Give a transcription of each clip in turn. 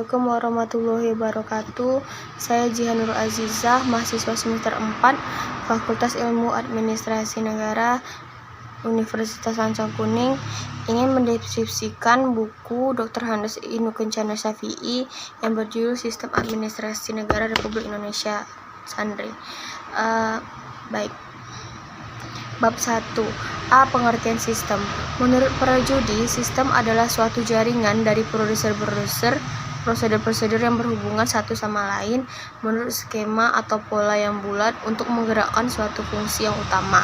Assalamualaikum warahmatullahi wabarakatuh. Saya Jihanur Azizah, mahasiswa semester 4, Fakultas Ilmu Administrasi Negara, Universitas Lancang Kuning, ingin mendeskripsikan buku Dr. Handes Ibnu Kencana Syafi'i yang berjudul Sistem Administrasi Negara Republik Indonesia Sandri. Baik. Bab 1. A. Pengertian sistem. Menurut para judi, sistem adalah suatu jaringan dari prosedur-prosedur yang berhubungan satu sama lain menurut skema atau pola yang bulat untuk menggerakkan suatu fungsi yang utama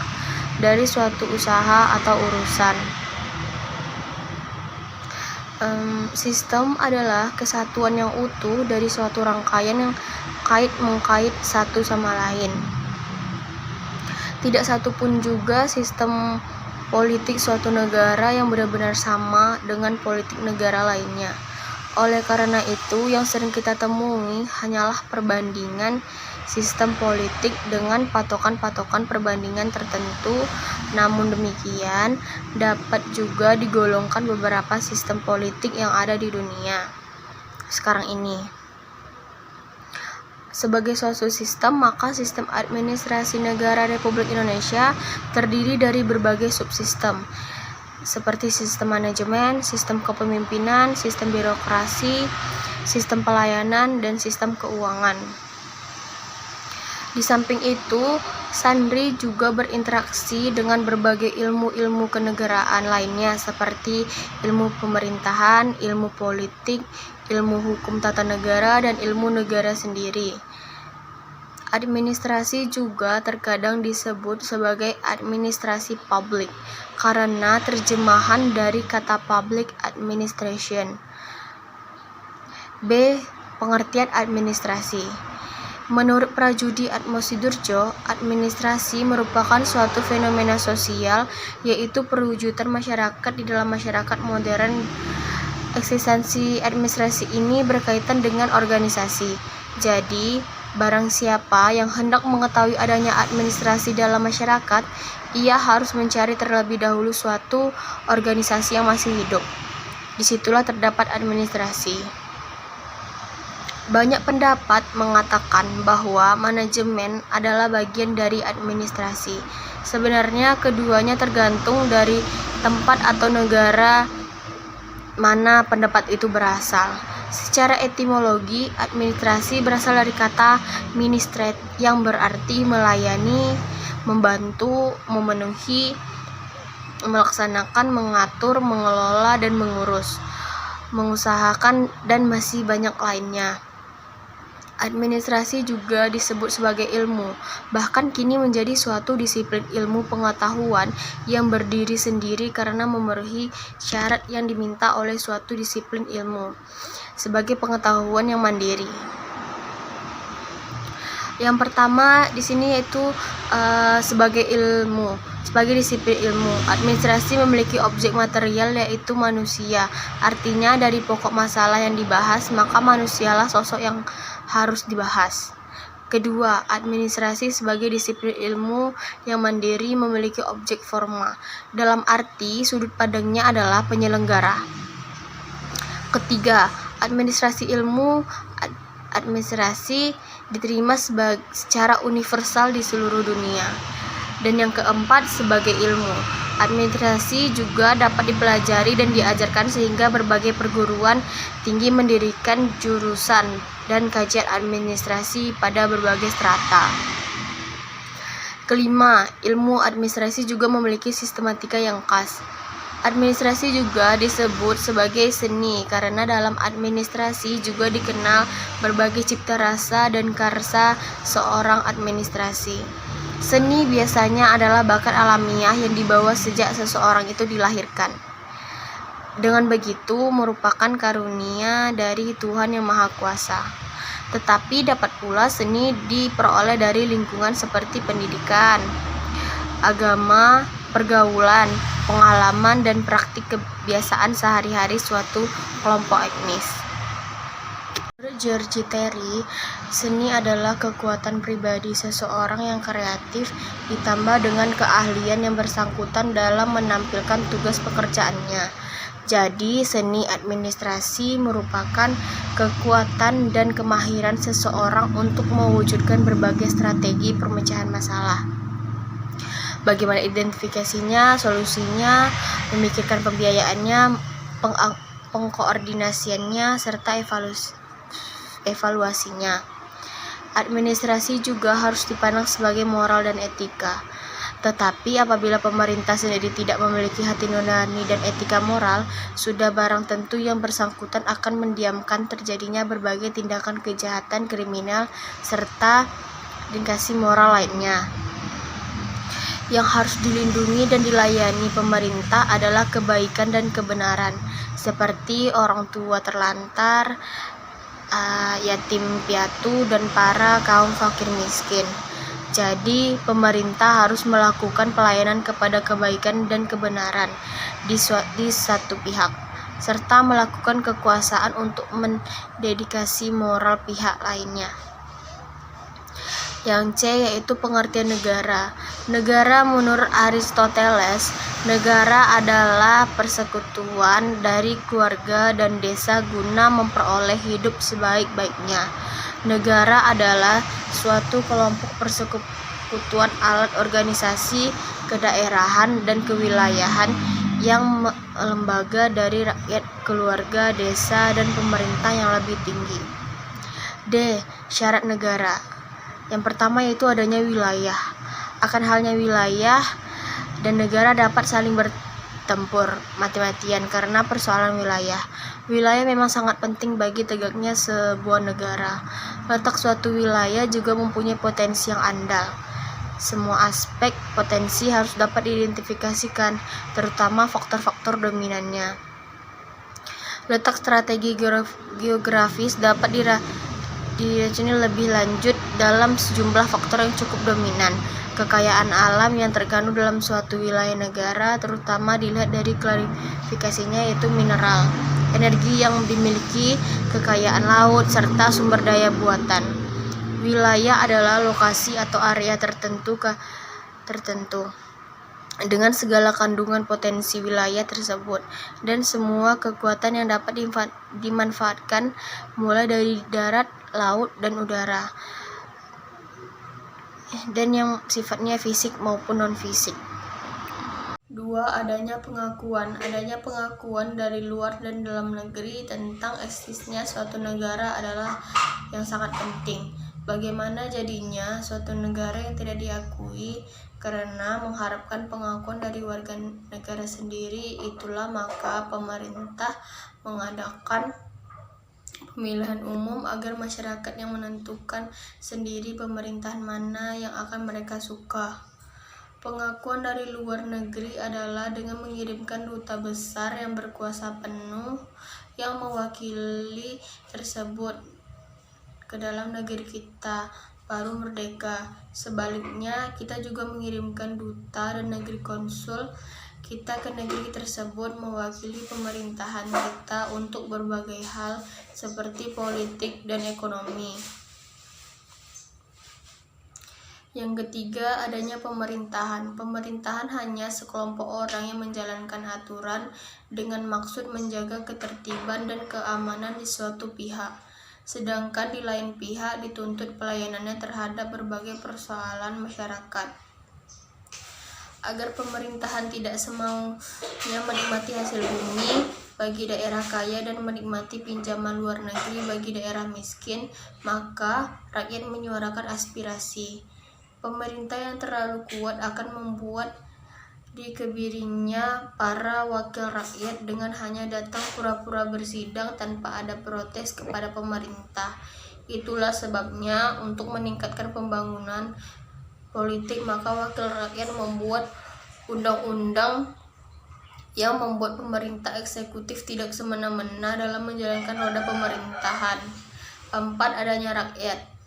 dari suatu usaha atau urusan. Sistem adalah kesatuan yang utuh dari suatu rangkaian yang kait-mengkait satu sama lain. Tidak satu pun juga sistem politik suatu negara yang benar-benar sama dengan politik negara lainnya. Oleh karena itu, yang sering kita temui hanyalah perbandingan sistem politik dengan patokan-patokan perbandingan tertentu. Namun demikian, dapat juga digolongkan beberapa sistem politik yang ada di dunia sekarang ini. Sebagai suatu sistem, maka sistem administrasi negara Republik Indonesia terdiri dari berbagai subsistem, seperti sistem manajemen, sistem kepemimpinan, sistem birokrasi, sistem pelayanan, dan sistem keuangan. Di samping itu, Sandri juga berinteraksi dengan berbagai ilmu-ilmu kenegaraan lainnya seperti ilmu pemerintahan, ilmu politik, ilmu hukum tata negara, dan ilmu negara sendiri. Administrasi juga terkadang disebut sebagai administrasi publik karena terjemahan dari kata public administration. B. Pengertian administrasi. Menurut Prajudi Atmossidurjo, administrasi merupakan suatu fenomena sosial, yaitu perwujudan masyarakat di dalam masyarakat modern. Eksistensi administrasi ini berkaitan dengan organisasi. Jadi, barang siapa yang hendak mengetahui adanya administrasi dalam masyarakat, ia harus mencari terlebih dahulu suatu organisasi yang masih hidup. Disitulah terdapat administrasi. Banyak pendapat mengatakan bahwa manajemen adalah bagian dari administrasi. Sebenarnya keduanya tergantung dari tempat atau negara mana pendapat itu berasal. Secara etimologi, administrasi berasal dari kata ministrate yang berarti melayani, membantu, memenuhi, melaksanakan, mengatur, mengelola, dan mengurus, mengusahakan, dan masih banyak lainnya. Administrasi juga disebut sebagai ilmu, bahkan kini menjadi suatu disiplin ilmu pengetahuan yang berdiri sendiri karena memenuhi syarat yang diminta oleh suatu disiplin ilmu sebagai pengetahuan yang mandiri. Yang pertama di sini yaitu sebagai disiplin ilmu. Administrasi memiliki objek material yaitu manusia. Artinya dari pokok masalah yang dibahas, maka manusialah sosok yang harus dibahas. Kedua, administrasi sebagai disiplin ilmu yang mandiri memiliki objek formal. Dalam arti sudut pandangnya adalah penyelenggara. Ketiga, administrasi diterima secara universal di seluruh dunia. Dan yang keempat, sebagai ilmu. Administrasi juga dapat dipelajari dan diajarkan sehingga berbagai perguruan tinggi mendirikan jurusan dan kajian administrasi pada berbagai strata. Kelima, ilmu administrasi juga memiliki sistematika yang khas. Administrasi juga disebut sebagai seni karena dalam administrasi juga dikenal berbagai cipta rasa dan karsa seorang administrasi. Seni biasanya adalah bakat alamiah yang dibawa sejak seseorang itu dilahirkan. Dengan begitu merupakan karunia dari Tuhan Yang Maha Kuasa. Tetapi dapat pula seni diperoleh dari lingkungan seperti pendidikan, agama, pergaulan, pengalaman, dan praktik kebiasaan sehari-hari suatu kelompok etnis. Menurut George Terry, seni adalah kekuatan pribadi seseorang yang kreatif ditambah dengan keahlian yang bersangkutan dalam menampilkan tugas pekerjaannya. Jadi, seni administrasi merupakan kekuatan dan kemahiran seseorang untuk mewujudkan berbagai strategi pemecahan masalah. Bagaimana identifikasinya, solusinya, memikirkan pembiayaannya, pengkoordinasiannya, serta evaluasinya. Administrasi juga harus dipandang sebagai moral dan etika. Tetapi apabila pemerintah sendiri tidak memiliki hati nurani dan etika moral, sudah barang tentu yang bersangkutan akan mendiamkan terjadinya berbagai tindakan kejahatan kriminal serta indikasi moral lainnya. Yang harus dilindungi dan dilayani pemerintah adalah kebaikan dan kebenaran, seperti orang tua terlantar, yatim piatu, dan para kaum fakir miskin. Jadi, pemerintah harus melakukan pelayanan kepada kebaikan dan kebenaran di satu pihak, serta melakukan kekuasaan untuk mendedikasi moral pihak lainnya. Yang C yaitu pengertian negara. Negara menurut Aristoteles, negara adalah persekutuan dari keluarga dan desa guna memperoleh hidup sebaik-baiknya. Negara adalah suatu kelompok persekutuan alat organisasi kedaerahan dan kewilayahan yang lembaga dari rakyat, keluarga, desa, dan pemerintah yang lebih tinggi. D. Syarat negara. Yang pertama yaitu adanya wilayah. Akan halnya wilayah dan negara dapat saling bertempur mati-matian karena persoalan wilayah. Wilayah memang sangat penting bagi tegaknya sebuah negara. Letak suatu wilayah juga mempunyai potensi yang andal. Semua aspek potensi harus dapat diidentifikasikan, terutama faktor-faktor dominannya. Letak strategi geografis dapat diracuni lebih lanjut dalam sejumlah faktor yang cukup dominan. Kekayaan alam yang terkandung dalam suatu wilayah negara terutama dilihat dari klasifikasinya yaitu mineral, energi yang dimiliki, kekayaan laut, serta sumber daya buatan. Wilayah adalah lokasi atau area tertentu dengan segala kandungan potensi wilayah tersebut dan semua kekuatan yang dapat dimanfaatkan mulai dari darat, laut, dan udara, dan yang sifatnya fisik maupun non-fisik. 2. Adanya pengakuan. Adanya pengakuan dari luar dan dalam negeri tentang eksistensinya suatu negara adalah yang sangat penting. Bagaimana jadinya suatu negara yang tidak diakui karena mengharapkan pengakuan dari warga negara sendiri? Itulah maka pemerintah mengadakan pemilihan umum agar masyarakat yang menentukan sendiri pemerintahan mana yang akan mereka suka. Pengakuan dari luar negeri adalah dengan mengirimkan duta besar yang berkuasa penuh yang mewakili tersebut ke dalam negeri kita baru merdeka. Sebaliknya, kita juga mengirimkan duta dan negeri konsul kita ke negeri tersebut mewakili pemerintahan kita untuk berbagai hal seperti politik dan ekonomi. Yang ketiga, adanya pemerintahan. Pemerintahan hanya sekelompok orang yang menjalankan aturan dengan maksud menjaga ketertiban dan keamanan di suatu pihak. Sedangkan di lain pihak dituntut pelayanannya terhadap berbagai persoalan masyarakat. Agar pemerintahan tidak semaunya menikmati hasil bumi bagi daerah kaya dan menikmati pinjaman luar negeri bagi daerah miskin, maka rakyat menyuarakan aspirasi. Pemerintah yang terlalu kuat akan membuat dikebirinya para wakil rakyat dengan hanya datang pura-pura bersidang tanpa ada protes kepada pemerintah. Itulah sebabnya untuk meningkatkan pembangunan politik maka wakil rakyat membuat undang-undang yang membuat pemerintah eksekutif tidak semena-mena dalam menjalankan roda pemerintahan. 4. Adanya rakyat.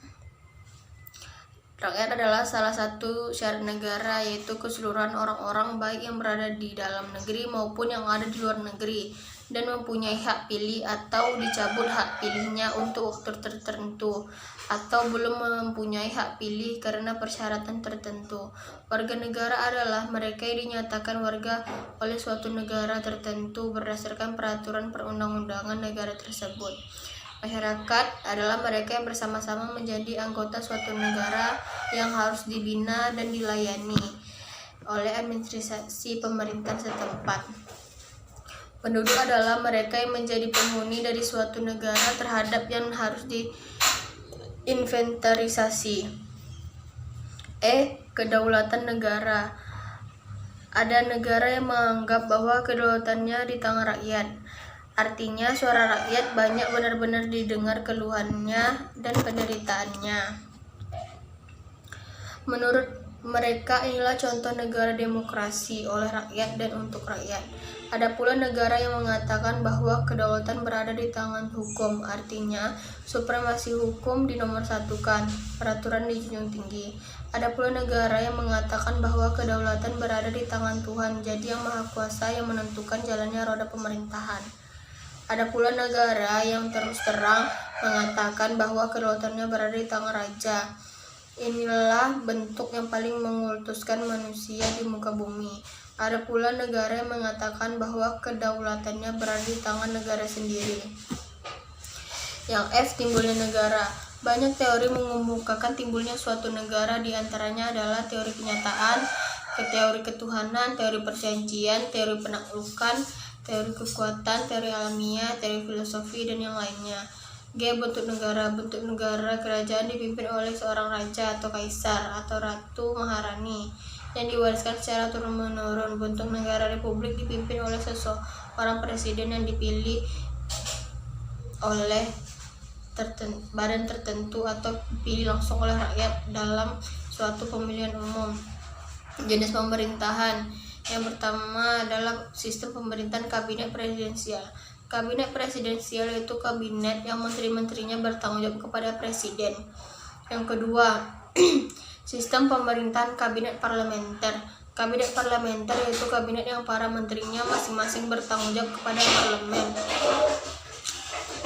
Rakyat adalah salah satu syarat negara, yaitu keseluruhan orang-orang baik yang berada di dalam negeri maupun yang ada di luar negeri dan mempunyai hak pilih atau dicabut hak pilihnya untuk waktu tertentu atau belum mempunyai hak pilih karena persyaratan tertentu. Warga negara adalah mereka yang dinyatakan warga oleh suatu negara tertentu berdasarkan peraturan perundang-undangan negara tersebut. Masyarakat adalah mereka yang bersama-sama menjadi anggota suatu negara yang harus dibina dan dilayani oleh administrasi pemerintahan setempat. Penduduk adalah mereka yang menjadi penghuni dari suatu negara terhadap yang harus diinventarisasi. Kedaulatan negara. Ada negara yang menganggap bahwa kedaulatannya di tangan rakyat. Artinya suara rakyat banyak benar-benar didengar keluhannya dan penderitaannya. Menurut mereka inilah contoh negara demokrasi oleh rakyat dan untuk rakyat. Ada pula negara yang mengatakan bahwa kedaulatan berada di tangan hukum, artinya supremasi hukum dinomorsatukan, peraturan dijunjung tinggi. Ada pula negara yang mengatakan bahwa kedaulatan berada di tangan Tuhan, jadi yang Maha Kuasa yang menentukan jalannya roda pemerintahan. Ada pula negara yang terus terang mengatakan bahwa kedaulatannya berada di tangan raja. Inilah bentuk yang paling mengultuskan manusia di muka bumi. Ada pula negara yang mengatakan bahwa kedaulatannya berada di tangan negara sendiri. Yang F, timbulnya negara. Banyak teori mengemukakan timbulnya suatu negara, diantaranya adalah teori kenyataan, teori ketuhanan, teori perjanjian, teori penaklukan, teori kekuatan, teori alamiah, teori filosofi, dan yang lainnya. G, bentuk negara. Bentuk negara kerajaan dipimpin oleh seorang raja atau kaisar atau ratu maharani yang diwariskan secara turun-menurun. Bentuk negara republik dipimpin oleh seseorang presiden yang dipilih oleh badan tertentu atau dipilih langsung oleh rakyat dalam suatu pemilihan umum. Jenis pemerintahan. Yang pertama adalah sistem pemerintahan kabinet presidensial. Kabinet presidensial yaitu kabinet yang menteri-menterinya bertanggung jawab kepada presiden. Yang kedua, sistem pemerintahan kabinet parlementer. Kabinet parlementer yaitu kabinet yang para menterinya masing-masing bertanggung jawab kepada parlemen.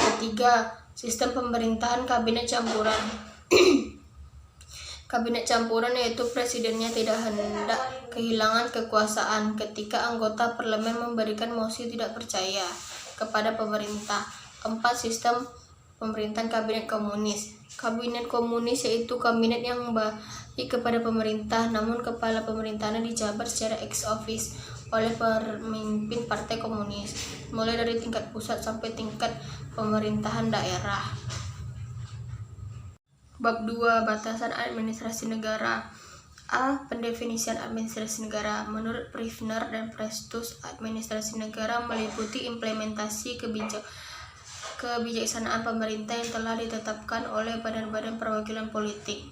Ketiga, sistem pemerintahan kabinet campuran. Kabinet campuran yaitu presidennya tidak hendak kehilangan kekuasaan ketika anggota parlemen memberikan mosi tidak percaya kepada pemerintah. 4. Sistem pemerintahan kabinet komunis. Kabinet komunis yaitu kabinet yang baik kepada pemerintah, namun kepala pemerintahannya dijabat secara ex office oleh pemimpin partai komunis, mulai dari tingkat pusat sampai tingkat pemerintahan daerah. Bab 2. Batasan administrasi negara. A. Pendefinisian administrasi negara. Menurut Privner dan Prestus, administrasi negara meliputi implementasi kebijaksanaan pemerintah yang telah ditetapkan oleh badan-badan perwakilan politik.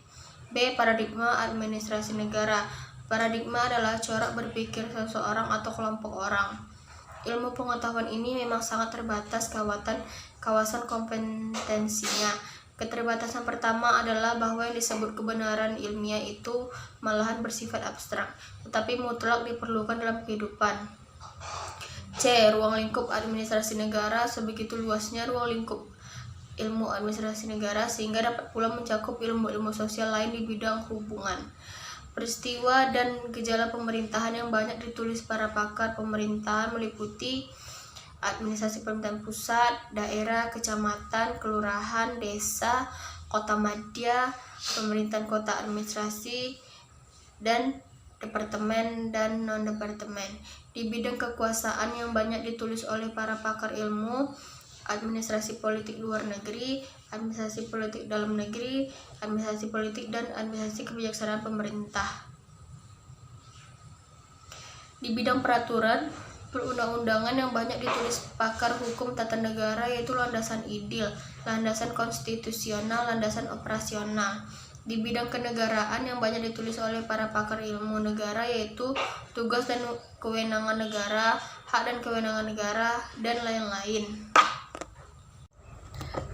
B. Paradigma administrasi negara. Paradigma adalah corak berpikir seseorang atau kelompok orang. Ilmu pengetahuan ini memang sangat terbatas kawasan kompetensinya. Keterbatasan pertama adalah bahwa yang disebut kebenaran ilmiah itu malahan bersifat abstrak, tetapi mutlak diperlukan dalam kehidupan. C. Ruang lingkup administrasi negara. Sebegitu luasnya ruang lingkup ilmu administrasi negara sehingga dapat pula mencakup ilmu-ilmu sosial lain di bidang hubungan, peristiwa, dan gejala pemerintahan yang banyak ditulis para pakar pemerintahan, meliputi administrasi pemerintahan pusat, daerah, kecamatan, kelurahan, desa, kota madya, pemerintahan kota administrasi, dan departemen dan non-departemen. Di bidang kekuasaan yang banyak ditulis oleh para pakar ilmu, administrasi politik luar negeri, administrasi politik dalam negeri, administrasi politik, dan administrasi kebijaksanaan pemerintah. Di bidang peraturan perundang-undangan yang banyak ditulis pakar hukum tata negara, yaitu landasan idil, landasan konstitusional, landasan operasional. Di bidang kenegaraan yang banyak ditulis oleh para pakar ilmu negara, yaitu tugas dan kewenangan negara, hak dan kewenangan negara, dan lain-lain.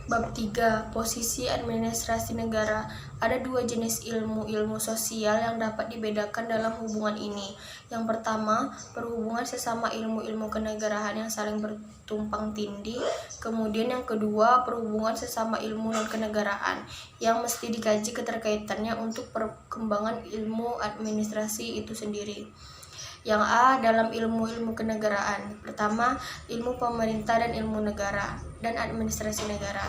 Bab 3. Posisi administrasi negara. Ada dua jenis ilmu sosial yang dapat dibedakan dalam hubungan ini. Yang pertama, perhubungan sesama ilmu-ilmu kenegaraan yang saling bertumpang tindih. Kemudian yang kedua, perhubungan sesama ilmu non-kenegaraan yang mesti dikaji keterkaitannya untuk perkembangan ilmu administrasi itu sendiri. Yang A. Dalam ilmu-ilmu kenegaraan. Pertama, ilmu pemerintah dan ilmu negara. dan administrasi negara.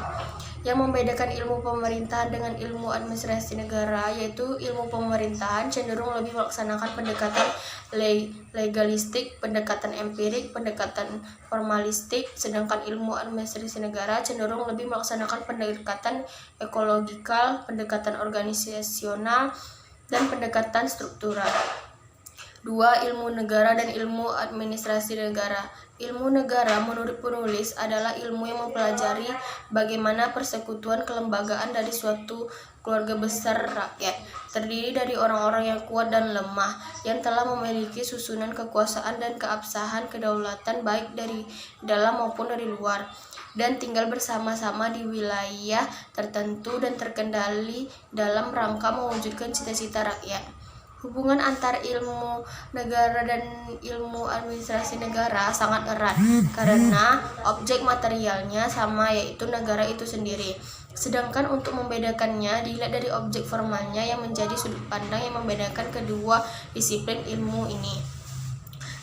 Yang membedakan ilmu pemerintahan dengan ilmu administrasi negara yaitu ilmu pemerintahan cenderung lebih melaksanakan pendekatan legalistik, pendekatan empirik, pendekatan formalistik, sedangkan ilmu administrasi negara cenderung lebih melaksanakan pendekatan ekologikal, pendekatan organisasional, dan pendekatan struktural. 2. Ilmu negara dan ilmu administrasi negara. Ilmu negara menurut penulis adalah ilmu yang mempelajari bagaimana persekutuan kelembagaan dari suatu keluarga besar rakyat, terdiri dari orang-orang yang kuat dan lemah, yang telah memiliki susunan kekuasaan dan keabsahan kedaulatan baik dari dalam maupun dari luar, dan tinggal bersama-sama di wilayah tertentu dan terkendali dalam rangka mewujudkan cita-cita rakyat. Hubungan antar ilmu negara dan ilmu administrasi negara sangat erat karena objek materialnya sama, yaitu negara itu sendiri. Sedangkan untuk membedakannya dilihat dari objek formalnya yang menjadi sudut pandang yang membedakan kedua disiplin ilmu ini.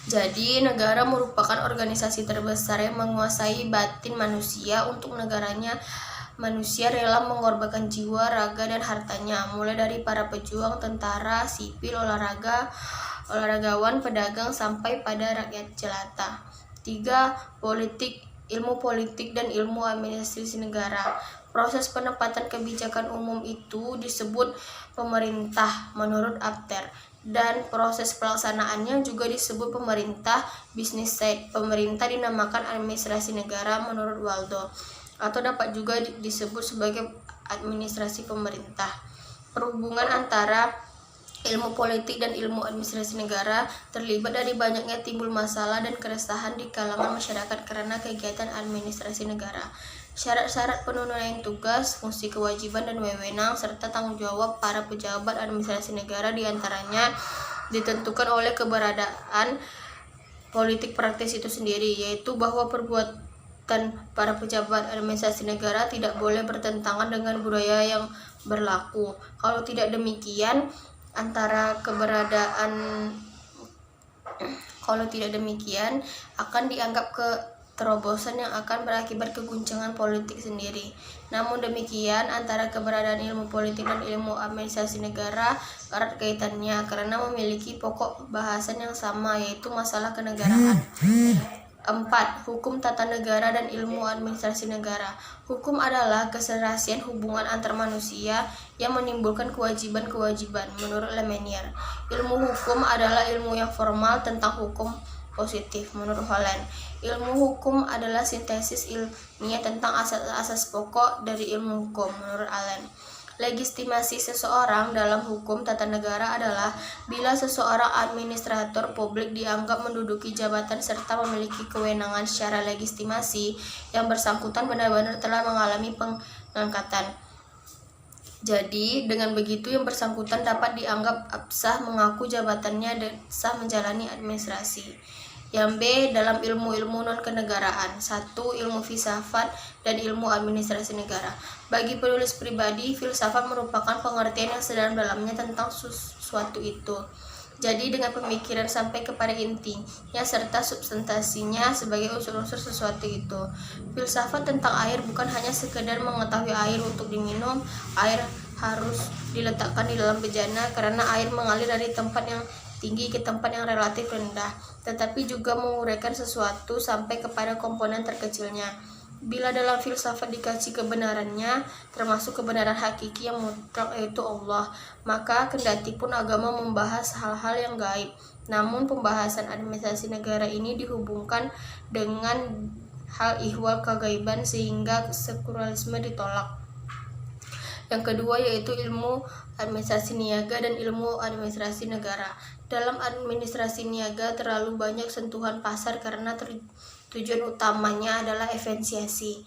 Jadi, negara merupakan organisasi terbesar yang menguasai batin manusia. Untuk negaranya, manusia rela mengorbankan jiwa, raga, dan hartanya, mulai dari para pejuang, tentara, sipil, olahragawan, pedagang, sampai pada rakyat jelata. 3. Ilmu politik dan ilmu administrasi negara. Proses penempatan kebijakan umum itu disebut pemerintah menurut Apter, dan proses pelaksanaannya juga disebut pemerintah business side. Pemerintah dinamakan administrasi negara menurut Waldo, atau dapat juga disebut sebagai administrasi pemerintah. Perhubungan antara ilmu politik dan ilmu administrasi negara terlibat dari banyaknya timbul masalah dan keresahan di kalangan masyarakat karena kegiatan administrasi negara. Syarat-syarat penunaian tugas, fungsi kewajiban dan wewenang, serta tanggung jawab para pejabat administrasi negara diantaranya ditentukan oleh keberadaan politik praktis itu sendiri, yaitu bahwa perbuatan para pejabat administrasi negara tidak boleh bertentangan dengan budaya yang berlaku. Kalau tidak demikian, akan dianggap keterobosan yang akan berakibat keguncangan politik sendiri. Namun demikian, antara keberadaan ilmu politik dan ilmu administrasi negara erat kaitannya karena memiliki pokok bahasan yang sama, yaitu masalah kenegaraan. 4. Hukum tata negara dan ilmu administrasi negara. Hukum adalah keserasian hubungan antar manusia yang menimbulkan kewajiban-kewajiban menurut Lemanier. Ilmu hukum adalah ilmu yang formal tentang hukum positif menurut Holland. Ilmu hukum adalah sintesis ilmiah tentang asas-asas pokok dari ilmu hukum menurut Allen. Legitimasi seseorang dalam hukum tata negara adalah bila seseorang administrator publik dianggap menduduki jabatan serta memiliki kewenangan secara legitimasi, yang bersangkutan benar-benar telah mengalami pengangkatan. Jadi, dengan begitu yang bersangkutan dapat dianggap absah mengaku jabatannya dan sah menjalani administrasi. Yang B, dalam ilmu-ilmu non-kenegaraan. 1. Ilmu filsafat dan ilmu administrasi negara. Bagi penulis pribadi, filsafat merupakan pengertian yang sedalam-dalamnya tentang sesuatu itu. Jadi dengan pemikiran sampai kepada intinya serta substansinya sebagai unsur-unsur sesuatu itu. Filsafat tentang air bukan hanya sekedar mengetahui air untuk diminum, air harus diletakkan di dalam bejana karena air mengalir dari tempat yang tinggi ke tempat yang relatif rendah, tetapi juga menguraikan sesuatu sampai kepada komponen terkecilnya. Bila dalam filsafat dikaji kebenarannya, termasuk kebenaran hakiki yang mutlak yaitu Allah, maka kendati pun agama membahas hal-hal yang gaib, namun pembahasan administrasi negara ini dihubungkan dengan hal ihwal kegaiban sehingga sekuleralisme ditolak. Yang kedua yaitu ilmu administrasi niaga dan ilmu administrasi negara. Dalam administrasi niaga terlalu banyak sentuhan pasar karena tujuan utamanya adalah efisiensi.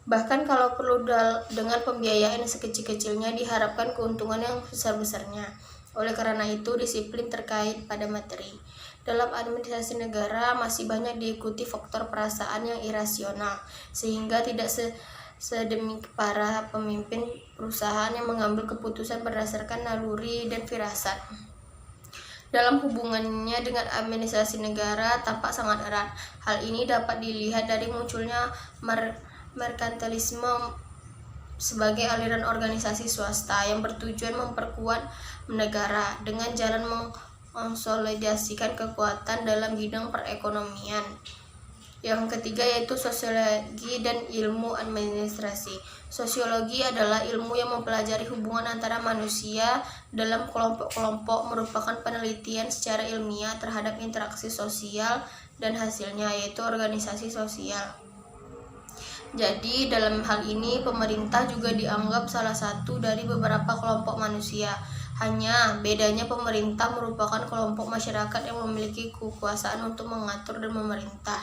Bahkan kalau perlu dengan pembiayaan yang sekecil-kecilnya diharapkan keuntungan yang besar-besarnya. Oleh karena itu, disiplin terkait pada materi. Dalam administrasi negara masih banyak diikuti faktor perasaan yang irasional, sehingga tidak sedemikian para pemimpin perusahaan yang mengambil keputusan berdasarkan naluri dan firasat. Dalam hubungannya dengan administrasi negara tampak sangat erat. Hal ini dapat dilihat dari munculnya Merkantilisme sebagai aliran organisasi swasta yang bertujuan memperkuat negara dengan jalan mengonsolidasikan kekuatan dalam bidang perekonomian. Yang ketiga yaitu sosiologi dan ilmu administrasi. Sosiologi adalah ilmu yang mempelajari hubungan antara manusia dalam kelompok-kelompok, merupakan penelitian secara ilmiah terhadap interaksi sosial dan hasilnya, yaitu organisasi sosial. Jadi dalam hal ini pemerintah juga dianggap salah satu dari beberapa kelompok manusia. Hanya bedanya pemerintah merupakan kelompok masyarakat yang memiliki kekuasaan untuk mengatur dan memerintah.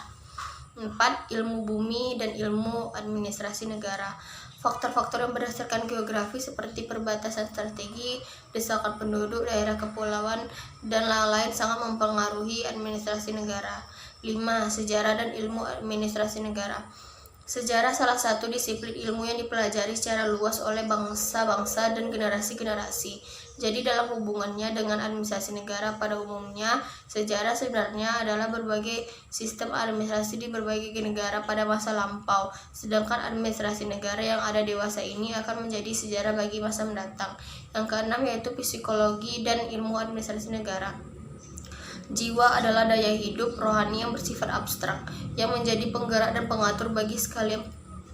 4. Ilmu bumi dan ilmu administrasi negara. Faktor-faktor yang berdasarkan geografi seperti perbatasan strategi, desakan penduduk, daerah kepulauan, dan lain-lain sangat mempengaruhi administrasi negara. 5. Sejarah dan ilmu administrasi negara. Sejarah salah satu disiplin ilmu yang dipelajari secara luas oleh bangsa-bangsa dan generasi-generasi. Jadi dalam hubungannya dengan administrasi negara pada umumnya, sejarah sebenarnya adalah berbagai sistem administrasi di berbagai negara pada masa lampau. Sedangkan administrasi negara yang ada dewasa ini akan menjadi sejarah bagi masa mendatang. Yang keenam yaitu psikologi dan ilmu administrasi negara. Jiwa adalah daya hidup rohani yang bersifat abstrak, yang menjadi penggerak dan pengatur bagi sekalian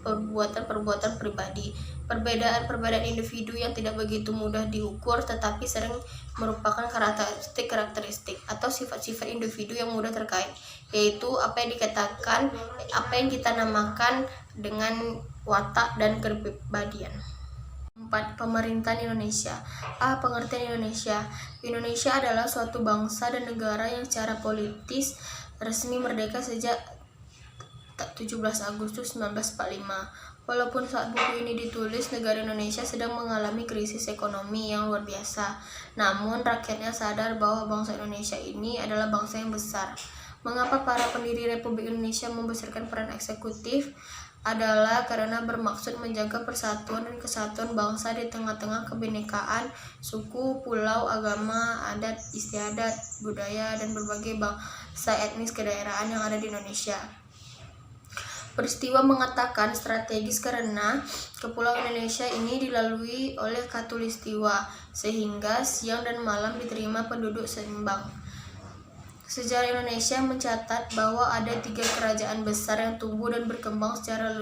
perbuatan-perbuatan pribadi. Perbedaan-perbedaan individu yang tidak begitu mudah diukur tetapi sering merupakan karakteristik atau sifat-sifat individu yang mudah terkait, yaitu apa yang kita namakan dengan watak dan kepribadian. 4. Pemerintahan Indonesia. Pengertian Indonesia. Indonesia adalah suatu bangsa dan negara yang secara politis resmi merdeka sejak 17 Agustus 1945. Walaupun saat buku ini ditulis, negara Indonesia sedang mengalami krisis ekonomi yang luar biasa. Namun rakyatnya sadar bahwa bangsa Indonesia ini adalah bangsa yang besar. Mengapa para pendiri Republik Indonesia membesarkan peran eksekutif? Adalah karena bermaksud menjaga persatuan dan kesatuan bangsa di tengah-tengah kebinekaan suku, pulau, agama, adat istiadat, budaya, dan berbagai bangsa etnis kedaerahan yang ada di Indonesia. Peristiwa mengatakan strategis karena Kepulauan Indonesia ini dilalui oleh khatulistiwa, sehingga siang dan malam diterima penduduk seimbang. Sejarah Indonesia mencatat bahwa ada 3 kerajaan besar yang tumbuh dan berkembang secara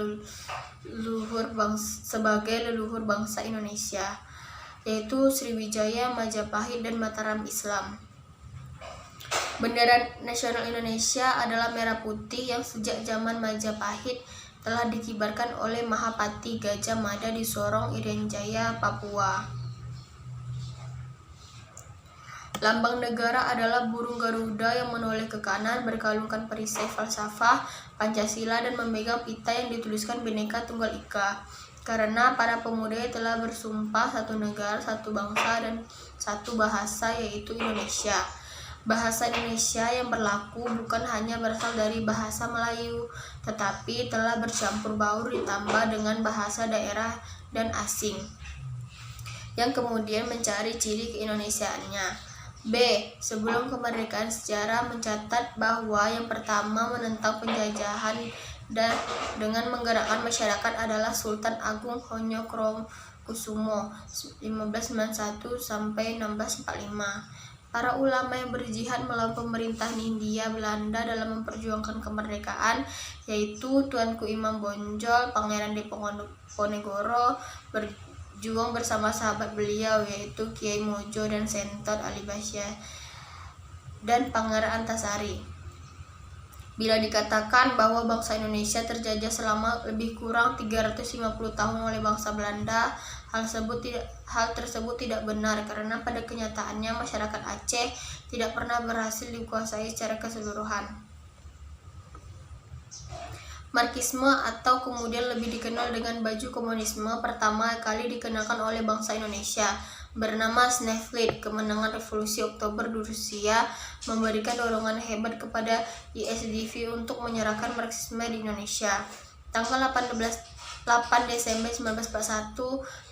sebagai leluhur bangsa Indonesia, yaitu Sriwijaya, Majapahit, dan Mataram Islam. Bendera nasional Indonesia adalah merah putih yang sejak zaman Majapahit telah dikibarkan oleh Mahapati Gajah Mada di Sorong, Irian Jaya, Papua. Lambang negara adalah burung Garuda yang menoleh ke kanan, berkalungkan perisai falsafah Pancasila dan memegang pita yang dituliskan Bhinneka Tunggal Ika. Karena para pemuda telah bersumpah satu negara, satu bangsa, dan satu bahasa, yaitu Indonesia. Bahasa Indonesia yang berlaku bukan hanya berasal dari bahasa Melayu, tetapi telah bercampur baur ditambah dengan bahasa daerah dan asing, yang kemudian mencari ciri keindonesiaannya. B. Sebelum kemerdekaan, sejarah mencatat bahwa yang pertama menentang penjajahan dan dengan menggerakkan masyarakat adalah Sultan Agung Hanyokrokusumo 1591 sampai 1645. Para ulama yang berjihad melawan pemerintahan Hindia Belanda dalam memperjuangkan kemerdekaan, yaitu Tuanku Imam Bonjol, Pangeran Diponegoro, berjuang bersama sahabat beliau yaitu Kiai Mojo dan Sentot Ali Basyah dan Pangeran Antasari. Bila dikatakan bahwa bangsa Indonesia terjajah selama lebih kurang 350 tahun oleh bangsa Belanda, hal tersebut tidak benar karena pada kenyataannya masyarakat Aceh tidak pernah berhasil dikuasai secara keseluruhan. Marxisme atau kemudian lebih dikenal dengan baju komunisme pertama kali dikenalkan oleh bangsa Indonesia bernama Sneflit. Kemenangan Revolusi Oktober di Rusia memberikan dorongan hebat kepada ISDV untuk menyerahkan Marxisme di Indonesia. Tanggal 8 Desember 1941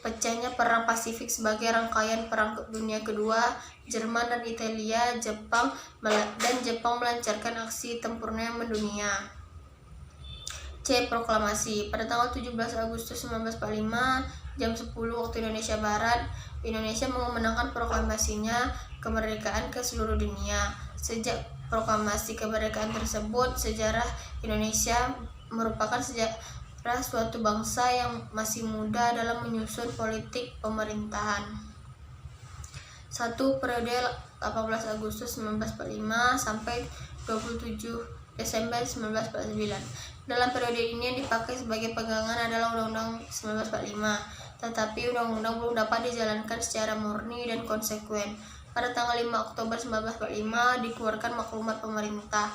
pecahnya Perang Pasifik sebagai rangkaian Perang Dunia Kedua. Jerman dan Italia, Jepang melancarkan aksi tempurnya mendunia. C. Proklamasi. Pada tanggal 17 Agustus 1945 jam 10 waktu Indonesia Barat, Indonesia mengumandangkan proklamasinya kemerdekaan ke seluruh dunia. Sejak proklamasi kemerdekaan tersebut, sejarah Indonesia merupakan sejarah suatu bangsa yang masih muda dalam menyusun politik pemerintahan. 1. Periode 18 Agustus 1945 sampai 27 Desember 1949. Dalam periode ini yang dipakai sebagai pegangan adalah Undang-Undang 1945, tetapi undang-undang belum dapat dijalankan secara murni dan konsekuen. Pada tanggal 5 Oktober 1945 dikeluarkan maklumat pemerintah.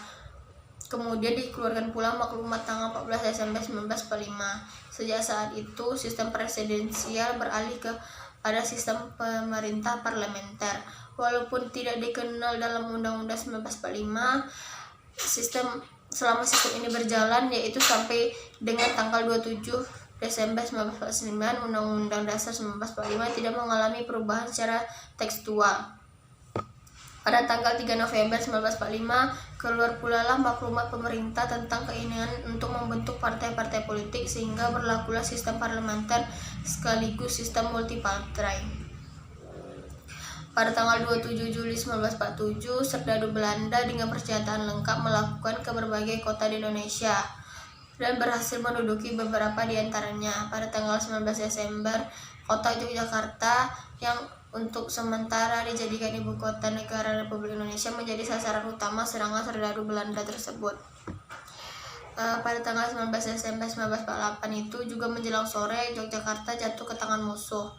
Kemudian dikeluarkan pula maklumat tanggal 14 Desember 1945. Sejak saat itu, sistem presidensial beralih pada sistem pemerintah parlementer. Walaupun tidak dikenal dalam Undang-Undang 1945, selama sistem ini berjalan, yaitu sampai dengan tanggal 27 Desember 1949, Undang-Undang Dasar 1945 tidak mengalami perubahan secara tekstual. Pada tanggal 3 November 1945, keluar pula lah maklumat pemerintah tentang keinginan untuk membentuk partai-partai politik, sehingga berlakulah sistem parlementer sekaligus sistem multipartai. Pada tanggal 27 Juli 1947, serdadu Belanda dengan persenjataan lengkap melakukan ke berbagai kota di Indonesia dan berhasil menduduki beberapa di antaranya. Pada tanggal 19 Desember, kota Yogyakarta yang untuk sementara dijadikan ibu kota negara Republik Indonesia menjadi sasaran utama serangan serdadu Belanda tersebut. Pada tanggal 19 Desember 1948 itu juga menjelang sore, Yogyakarta jatuh ke tangan musuh.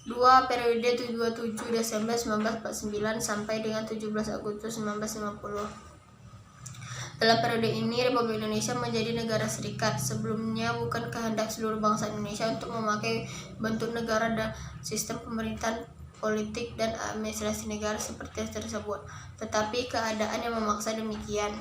2. Periode 27 Desember 1949 sampai dengan 17 Agustus 1950. Dalam periode ini, Republik Indonesia menjadi negara serikat. Sebelumnya bukan kehendak seluruh bangsa Indonesia untuk memakai bentuk negara dan sistem pemerintahan politik dan administrasi negara seperti tersebut, tetapi keadaan yang memaksa demikian.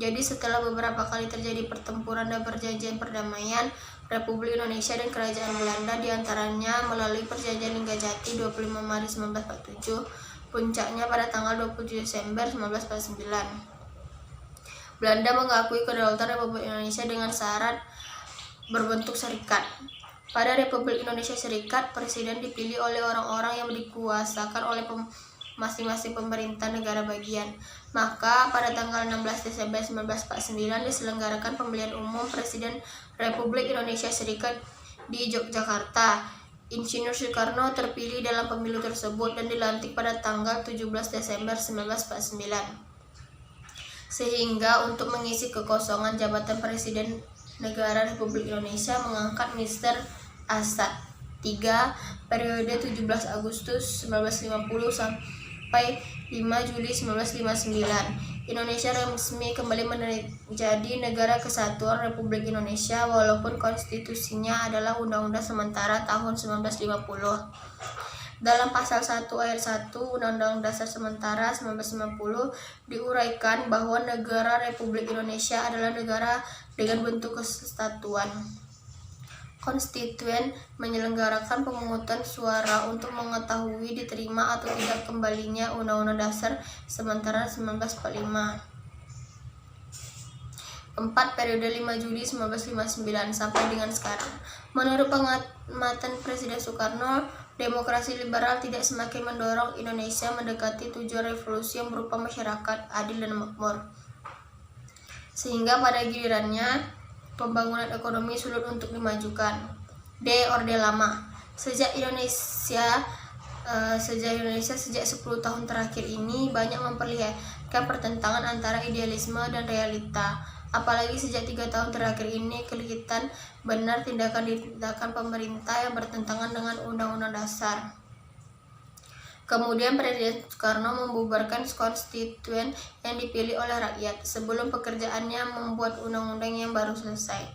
Jadi setelah beberapa kali terjadi pertempuran dan perjanjian perdamaian, Republik Indonesia dan Kerajaan Belanda diantaranya melalui Perjanjian Linggajati 25 Maret 1947, puncaknya pada tanggal 27 Desember 1949. Belanda mengakui kedaulatan Republik Indonesia dengan syarat berbentuk serikat. Pada Republik Indonesia Serikat, presiden dipilih oleh orang-orang yang dikuasakan oleh masing-masing pemerintah negara bagian. Maka pada tanggal 16 Desember 1949 diselenggarakan pemilihan umum Presiden Republik Indonesia Serikat di Yogyakarta. Insinyur Soekarno terpilih dalam pemilu tersebut dan dilantik pada tanggal 17 Desember 1949. Sehingga untuk mengisi kekosongan jabatan Presiden Negara Republik Indonesia mengangkat Mr. Asad. 3. Periode 17 Agustus 1950 sampai 5 Juli 1959. Indonesia resmi kembali menjadi negara kesatuan Republik Indonesia walaupun konstitusinya adalah Undang-Undang Sementara tahun 1950. Dalam pasal 1 ayat 1 Undang-Undang Dasar Sementara 1950 diuraikan bahwa negara Republik Indonesia adalah negara dengan bentuk kesatuan. Konstituen menyelenggarakan pemungutan suara untuk mengetahui diterima atau tidak kembalinya Undang-Undang Dasar Sementara 1945. 4. Periode 5 Juli 1959 sampai dengan sekarang. Menurut pengamatan Presiden Soekarno, demokrasi liberal tidak semakin mendorong Indonesia mendekati tujuan revolusi yang berupa masyarakat adil dan makmur. Sehingga pada gilirannya pembangunan ekonomi sulit untuk dimajukan. D. Orde Lama. Sejak Indonesia sejak 10 tahun terakhir ini banyak memperlihatkan pertentangan antara idealisme dan realita. Apalagi sejak 3 tahun terakhir ini kelihatan benar tindakan pemerintah yang bertentangan dengan Undang-Undang Dasar. Kemudian Presiden Soekarno membubarkan konstituen yang dipilih oleh rakyat sebelum pekerjaannya membuat undang-undang yang baru selesai.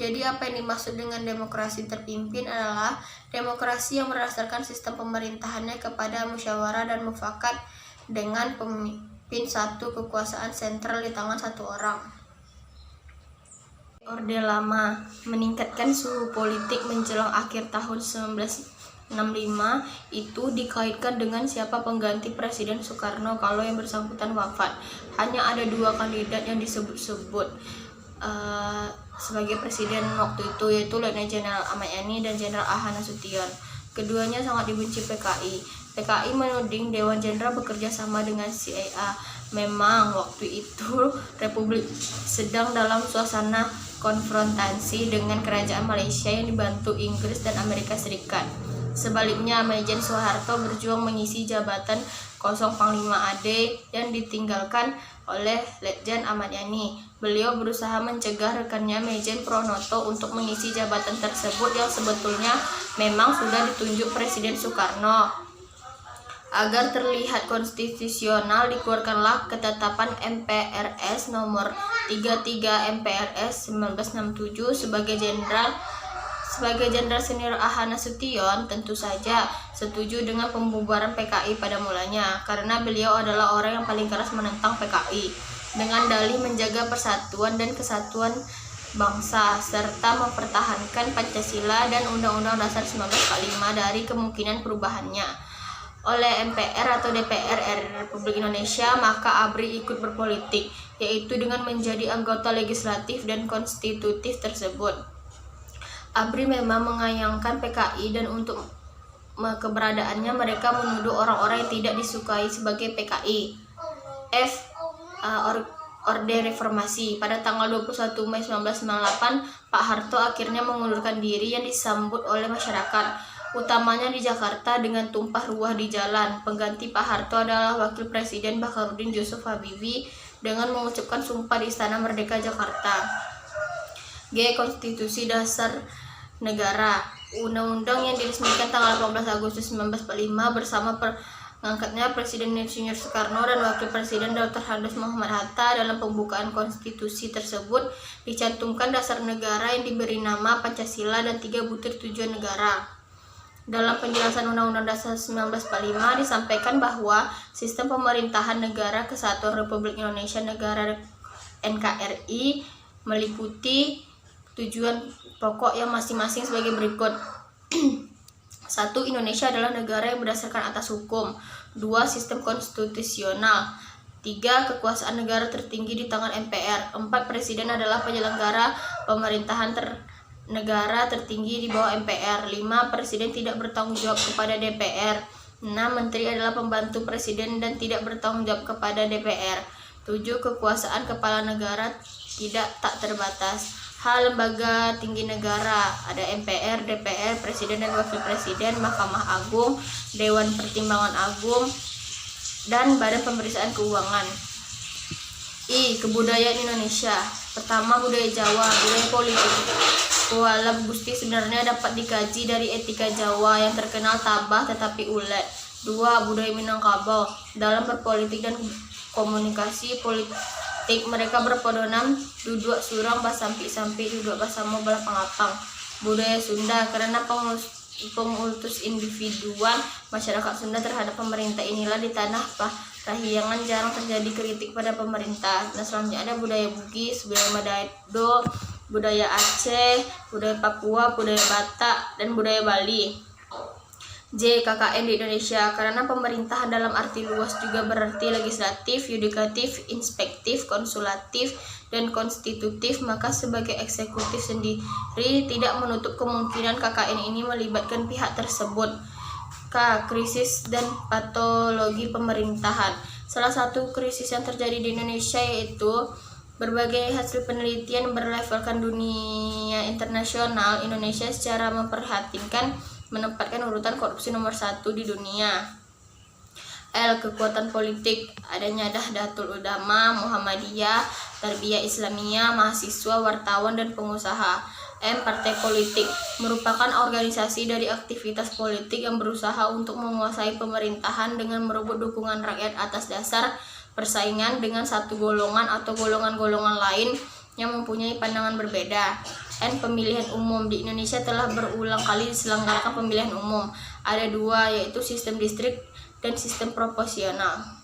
Jadi apa yang dimaksud dengan demokrasi terpimpin adalah demokrasi yang berdasarkan sistem pemerintahannya kepada musyawarah dan mufakat dengan pemimpin satu, kekuasaan sentral di tangan satu orang. Orde Lama meningkatkan suhu politik menjelang akhir tahun 1965 itu dikaitkan dengan siapa pengganti Presiden Soekarno kalau yang bersangkutan wafat. Hanya ada 2 kandidat yang disebut-sebut, sebagai presiden waktu itu, yaitu Letnan Jenderal Ahmad Yani dan Jenderal Ahana Nasution. Keduanya sangat dibenci PKI. PKI menuding Dewan Jenderal bekerja sama dengan CIA. Memang waktu itu Republik sedang dalam suasana konfrontasi dengan kerajaan Malaysia yang dibantu Inggris dan Amerika Serikat. Sebaliknya, Maijen Soeharto berjuang mengisi jabatan kosong Panglima AD yang ditinggalkan oleh Letjen Ahmad Yani. Beliau berusaha mencegah rekannya Maijen Pronoto untuk mengisi jabatan tersebut yang sebetulnya memang sudah ditunjuk Presiden Soekarno. Agar terlihat konstitusional, dikeluarkanlah ketetapan MPRS nomor 33 MPRS 1967 sebagai jenderal senior Ahana Nasution tentu saja setuju dengan pembubaran PKI pada mulanya, karena beliau adalah orang yang paling keras menentang PKI dengan dalih menjaga persatuan dan kesatuan bangsa serta mempertahankan Pancasila dan Undang-Undang Dasar 1945 dari kemungkinan perubahannya oleh MPR atau DPR Republik Indonesia. Maka ABRI ikut berpolitik, yaitu dengan menjadi anggota legislatif dan konstitutif tersebut. ABRI memang menyayangkan PKI dan untuk keberadaannya mereka menuduh orang-orang yang tidak disukai sebagai PKI. Orde Reformasi. Pada tanggal 21 Mei 1998, Pak Harto akhirnya mengundurkan diri yang disambut oleh masyarakat, utamanya di Jakarta, dengan tumpah ruah di jalan. Pengganti Pak Harto adalah Wakil Presiden Baharudin Yusuf Habibie dengan mengucapkan sumpah di Istana Merdeka Jakarta. G. Konstitusi Dasar Negara. Undang-undang yang diresmikan tanggal 18 Agustus 1945 bersama pengangkatnya Presiden Insinyur Soekarno dan Wakil Presiden Dr. Hardas Muhammad Hatta. Dalam pembukaan konstitusi tersebut dicantumkan dasar negara yang diberi nama Pancasila dan 3 butir tujuan negara. Dalam penjelasan Undang-Undang Dasar 1945 disampaikan bahwa sistem pemerintahan Negara Kesatuan Republik Indonesia Negara NKRI meliputi tujuan pokok yang masing-masing sebagai berikut. 1. Indonesia adalah negara yang berdasarkan atas hukum. 2. Sistem konstitusional. 3. Kekuasaan negara tertinggi di tangan MPR. 4. Presiden adalah penyelenggara pemerintahan negara tertinggi di bawah MPR. 5. Presiden tidak bertanggung jawab kepada DPR. 6. Menteri adalah pembantu presiden dan tidak bertanggung jawab kepada DPR. 7. Kekuasaan kepala negara tak terbatas. Lembaga tinggi negara ada MPR, DPR, Presiden dan Wakil Presiden, Mahkamah Agung, Dewan Pertimbangan Agung, dan Badan Pemeriksaan Keuangan. Kebudayaan Indonesia. Pertama, budaya Jawa, budaya politik. Kuala Gusti sebenarnya dapat dikaji dari etika Jawa yang terkenal tabah tetapi ulet. 2. Budaya Minangkabau. Dalam berpolitik dan komunikasi politik mereka berpodonan duduk surang basampi-sampi duduk basamo belah pangapang. Budaya Sunda. Karena pengutus individuan masyarakat Sunda terhadap pemerintah inilah di tanah Parahyangan jarang terjadi kritik pada pemerintah. Nah, selanjutnya ada budaya Bugis, budaya Manado, budaya Aceh, budaya Papua, budaya Batak, dan budaya Bali. J. KKN di Indonesia. Karena pemerintahan dalam arti luas juga berarti legislatif, yudikatif, inspektif, konsulatif, dan konstitutif, maka sebagai eksekutif sendiri tidak menutup kemungkinan KKN ini melibatkan pihak tersebut. K. Krisis dan patologi pemerintahan. Salah satu krisis yang terjadi di Indonesia yaitu berbagai hasil penelitian berlevelkan dunia internasional. Indonesia secara memperhatikan menempatkan urutan korupsi nomor 1 di dunia. L. Kekuatan politik. Adanya Nahdlatul Ulama, Muhammadiyah, Tarbiyah Islamiyah, mahasiswa, wartawan, dan pengusaha. M. Partai politik. Merupakan organisasi dari aktivitas politik yang berusaha untuk menguasai pemerintahan dengan merebut dukungan rakyat atas dasar persaingan dengan satu golongan atau golongan-golongan lain yang mempunyai pandangan berbeda. N. Pemilihan umum. Di Indonesia telah berulang kali diselenggarakan pemilihan umum. Ada 2, yaitu sistem distrik dan sistem proporsional.